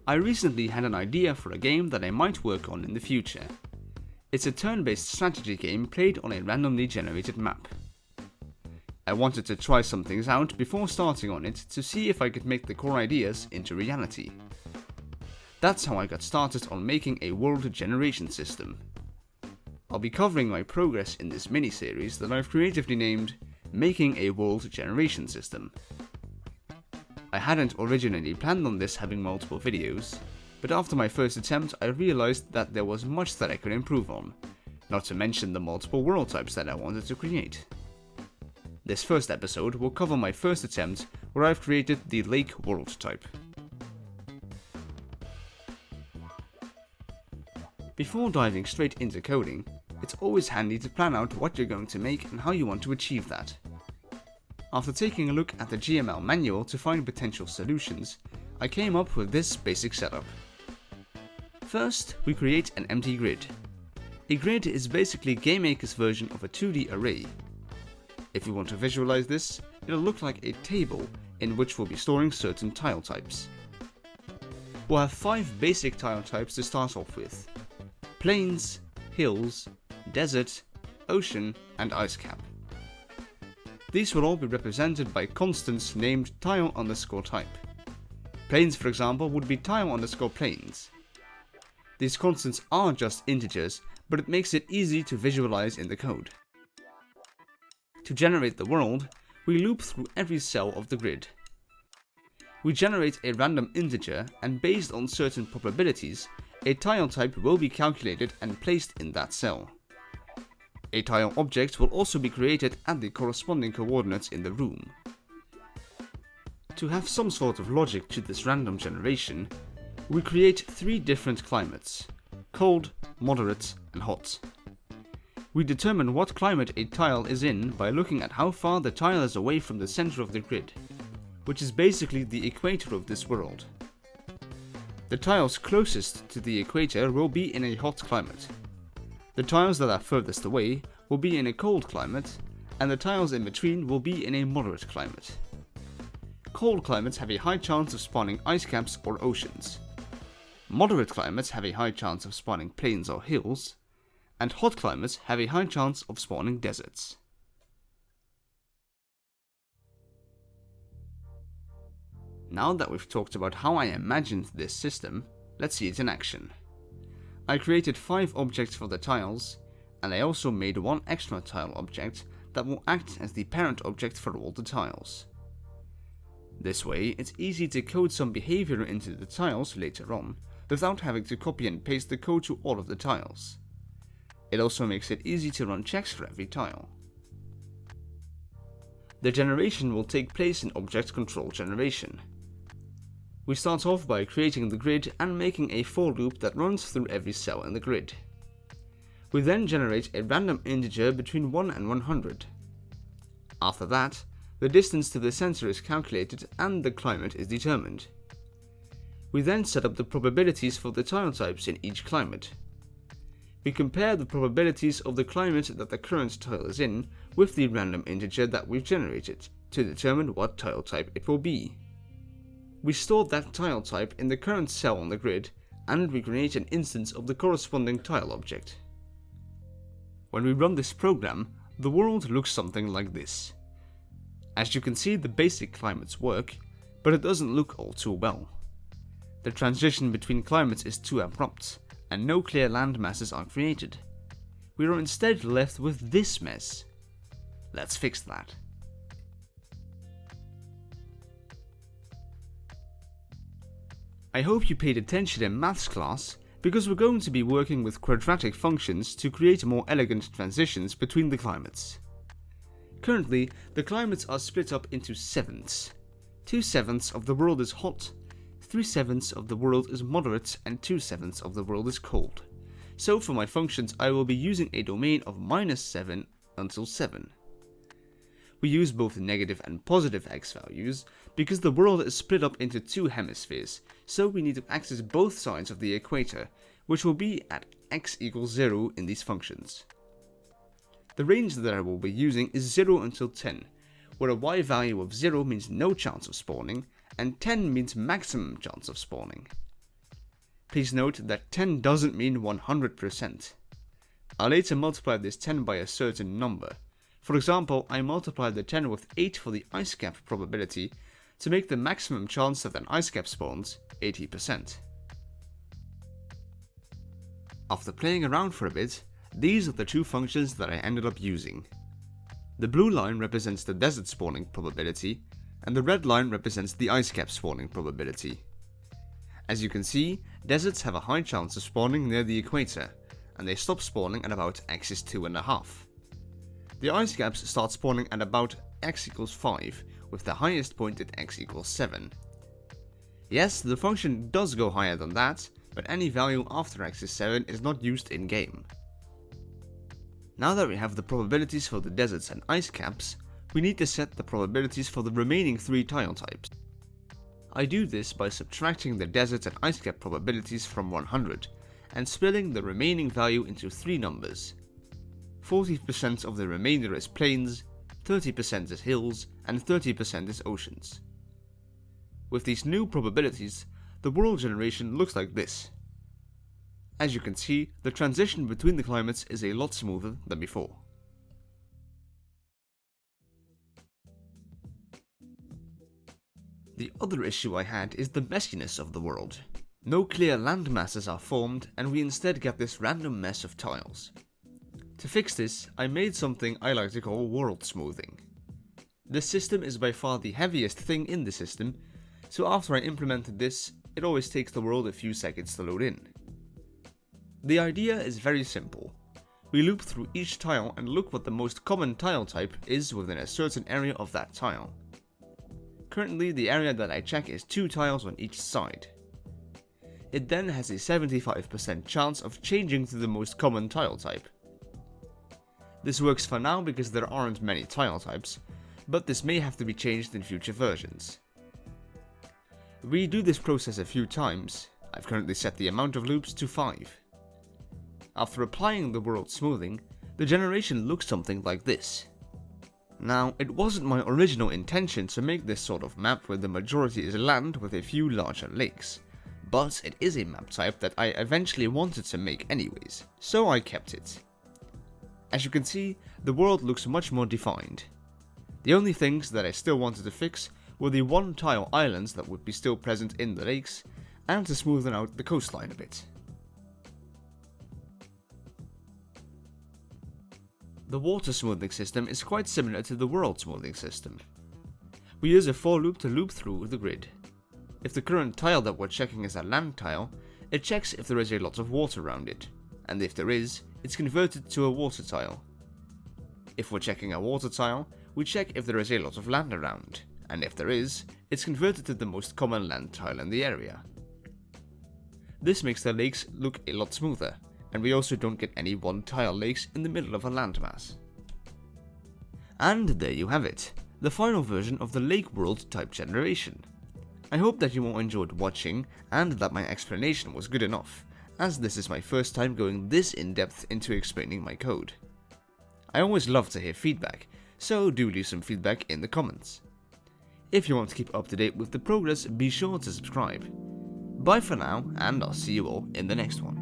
I recently had an idea for a game that I might work on in the future. It's a turn-based strategy game played on a randomly generated map. I wanted to try some things out before starting on it to see if I could make the core ideas into reality. That's how I got started on making a world generation system. I'll be covering my progress in this mini-series that I've creatively named Making a World Generation System. I hadn't originally planned on this having multiple videos, but after my first attempt I realized that there was much that I could improve on, not to mention the multiple world types that I wanted to create. This first episode will cover my first attempt where I've created the lake world type. Before diving straight into coding, it's always handy to plan out what you're going to make and how you want to achieve that. After taking a look at the GML manual to find potential solutions, I came up with this basic setup. First, we create an empty grid. A grid is basically GameMaker's version of a 2D array. If you want to visualize this, it'll look like a table in which we'll be storing certain tile types. We'll have 5 basic tile types to start off with: plains, hills, desert, ocean, and ice cap. These will all be represented by constants named tile_type. Plains, for example, would be tile_plains. These constants are just integers, but it makes it easy to visualize in the code. To generate the world, we loop through every cell of the grid. We generate a random integer, and based on certain probabilities, a tile type will be calculated and placed in that cell. A tile object will also be created at the corresponding coordinates in the room. To have some sort of logic to this random generation, we create 3 different climates: cold, moderate, and hot. We determine what climate a tile is in by looking at how far the tile is away from the center of the grid, which is basically the equator of this world. The tiles closest to the equator will be in a hot climate. The tiles that are furthest away will be in a cold climate, and the tiles in between will be in a moderate climate. Cold climates have a high chance of spawning ice caps or oceans. Moderate climates have a high chance of spawning plains or hills, and hot climates have a high chance of spawning deserts. Now that we've talked about how I imagined this system, let's see it in action. I created 5 objects for the tiles, and I also made 1 extra tile object that will act as the parent object for all the tiles. This way, it's easy to code some behavior into the tiles later on, without having to copy and paste the code to all of the tiles. It also makes it easy to run checks for every tile. The generation will take place in object control generation. We start off by creating the grid and making a for loop that runs through every cell in the grid. We then generate a random integer between 1 and 100. After that, the distance to the center is calculated and the climate is determined. We then set up the probabilities for the tile types in each climate. We compare the probabilities of the climate that the current tile is in with the random integer that we've generated to determine what tile type it will be. We store that tile type in the current cell on the grid, and we create an instance of the corresponding tile object. When we run this program, the world looks something like this. As you can see, the basic climates work, but it doesn't look all too well. The transition between climates is too abrupt, and no clear land masses are created. We are instead left with this mess. Let's fix that. I hope you paid attention in maths class, because we're going to be working with quadratic functions to create more elegant transitions between the climates. Currently, the climates are split up into 7ths. 2/7 of the world is hot, 3/7 of the world is moderate, and 2/7 of the world is cold. So for my functions I will be using a domain of -7 until 7. We use both negative and positive x values because the world is split up into 2 hemispheres, so we need to access both sides of the equator, which will be at x equals 0 in these functions. The range that I will be using is 0 until 10, where a y value of 0 means no chance of spawning, and 10 means maximum chance of spawning. Please note that 10 doesn't mean 100%. I later multiplied this 10 by a certain number. For example, I multiplied the 10 with 8 for the ice cap probability to make the maximum chance that an ice cap spawns 80%. After playing around for a bit, these are the two functions that I ended up using. The blue line represents the desert spawning probability, and the red line represents the ice cap spawning probability. As you can see, deserts have a high chance of spawning near the equator, and they stop spawning at about x is 2.5. The ice caps start spawning at about x equals 5, with the highest point at x equals 7. Yes, the function does go higher than that, but any value after x is 7 is not used in game. Now that we have the probabilities for the deserts and ice caps, we need to set the probabilities for the remaining 3 tile types. I do this by subtracting the desert and ice cap probabilities from 100 and splitting the remaining value into 3 numbers. 40% of the remainder is plains, 30% is hills, and 30% is oceans. With these new probabilities, the world generation looks like this. As you can see, the transition between the climates is a lot smoother than before. The other issue I had is the messiness of the world. No clear land masses are formed, and we instead get this random mess of tiles. To fix this, I made something I like to call world smoothing. This system is by far the heaviest thing in the system, so after I implemented this, it always takes the world a few seconds to load in. The idea is very simple. We loop through each tile and look what the most common tile type is within a certain area of that tile. Currently, the area that I check is 2 tiles on each side. It then has a 75% chance of changing to the most common tile type. This works for now because there aren't many tile types, but this may have to be changed in future versions. We do this process a few times. I've currently set the amount of loops to 5. After applying the world smoothing, the generation looks something like this. Now, it wasn't my original intention to make this sort of map where the majority is land with a few larger lakes, but it is a map type that I eventually wanted to make anyways, so I kept it. As you can see, the world looks much more defined. The only things that I still wanted to fix were the 1-tile islands that would be still present in the lakes, and to smoothen out the coastline a bit. The water smoothing system is quite similar to the world smoothing system. We use a for loop to loop through the grid. If the current tile that we're checking is a land tile, it checks if there is a lot of water around it, and if there is, it's converted to a water tile. If we're checking a water tile, we check if there is a lot of land around, and if there is, it's converted to the most common land tile in the area. This makes the lakes look a lot smoother, and we also don't get any 1-tile lakes in the middle of a landmass. And there you have it, the final version of the lake world type generation. I hope that you all enjoyed watching, and that my explanation was good enough, as this is my first time going this in-depth into explaining my code. I always love to hear feedback, so do leave some feedback in the comments. If you want to keep up to date with the progress, be sure to subscribe. Bye for now, and I'll see you all in the next one.